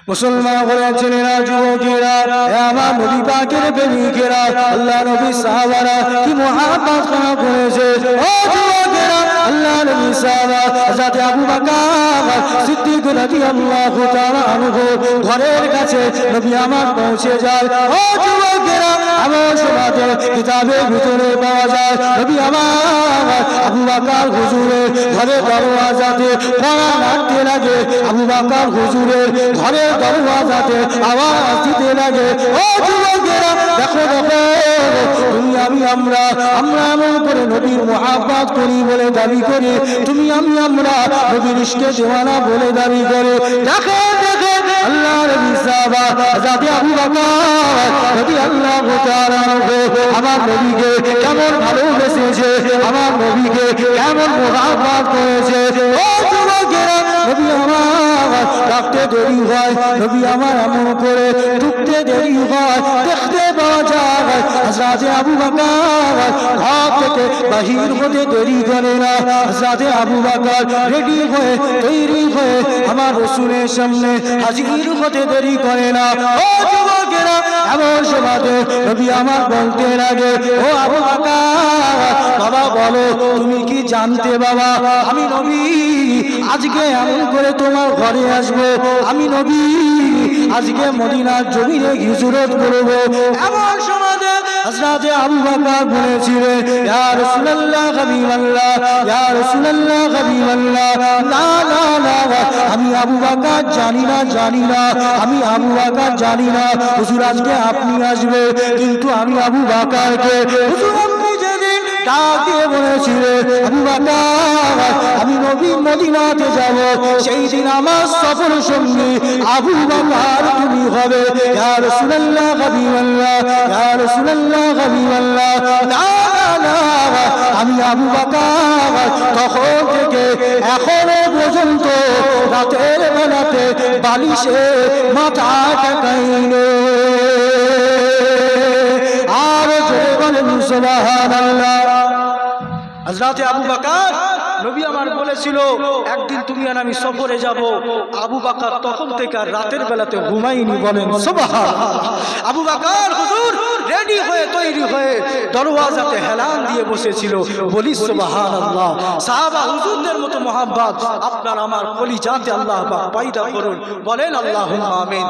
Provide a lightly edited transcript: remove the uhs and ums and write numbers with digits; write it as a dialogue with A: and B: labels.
A: মুসলমান ঘরের ছেলেরা, যুবকেরা, আমার নবী পাকের প্রেমিকেরা, আল্লাহ নবী সাহাবারা কি মুহাব্বত করেছে। ও যুবকেরা, আল্লাহ নবী সাহাবা হযরত আবু বকর সিদ্দিক রাদিয়াল্লাহু তাআলা আনহু ঘরের কাছে নবী আমার পৌঁছে যায়। ও যুবকেরা, আমার সমাজে কিতাবের ভিতরে পাওয়া যায় নবী আমার আবু বকর হুজুরের ঘরের দরওয়াজাতে কড়া নাড়তে লাগে। আবু বকর হুজুরের ঘরের দরওয়াজাতে আওয়াজ দিতে লাগে, ও যুবকেরা দেখো দেখো, তুমি আমরা এমন করে নবীর মুহাব্বত করি বলে দাবি করি, তুমি আমরা নবীর ইশকে দেওয়ানা বলে দাবি করে। দেখো দেখো আল্লাহ নবী সাহাবা হযরত আবু বকর রাদিয়াল্লাহু তাআলা আমার নবীকে কেমন ভালোবেসেছে, আমার নবীকে কেমন মুহাব্বত করেছে। ও যুবকেরা, নবী আমার ডাকতে দেরি হয়, নবী আমার এমন করে ঢুকতে দেরি হয়, দেখতে পাওয়া যায় হযরত আবু বকর ঘর থেকে বাহির হতে দেরি করে না। হযরত আবু বকর রেডি হয়ে তৈরি হয়ে আমার রাসূলের সামনে হাজির হতে দেরি করে না। ও যুবকেরা, এমন সময় নবী আমার বলতে লাগে, ও আবু বকর বাবা বলো, তুমি কি জানতে বাবা আমি নবী আজকে এমন করে তোমার ঘরে আসবো, আমি নবী আজকে মদিনার জমিনে হিজরত করব। এমন সময় হযরত আবু বকর বলেছিলেন, ইয়া রাসূলুল্লাহ হাবিবাল্লাহ, ইয়া রাসূলুল্লাহ হাবিবাল্লাহ, না না না, আমি আবু বকর জানি না, আমি আবু বকর জানি না, হুজুর আজকে আপনি আসবে, কিন্তু আমি আবু বকরকে হুজুর আপনি যেদিন ডাক দিয়ে বলেছিলেন আবু বকর আমি নবী মদিনাতে যাব, সেই দিন আমার সফর সঙ্গী আবু বকর তুমি হবে। ইয়া রাসূলুল্লাহ হাবিবাল্লাহ, ইয়া রাসূলুল্লাহ হাবিবাল্লাহ, না না, আমি আবু বকর তখন থেকে এখনো পর্যন্ত রাতের বেলাতে বালিশে মাথা ঠেকাইনি। আর জোরে বলেন সুবহানাল্লাহ। হযরত আবু বকর নবী আমার বলেছিল একদিন তুমি আর আমি সফরে যাব। আবু বকর তখন থেকে আর রাতের বেলাতে ঘুমাইনি, বলেন সুবহানাল্লাহ। আবু বকর হুজুর রেডি হয়ে তৈরি হয়ে দরওয়াজাতে হেলান দিয়ে বসেছিল, বলি সুবহানাল্লাহ। সাহাবা হুজুরদের মতো মুহাব্বত আপনার আমার কলিজাতে আল্লাহ পাক পয়দা করুন, বলেন আল্লাহুম্মা আমিন।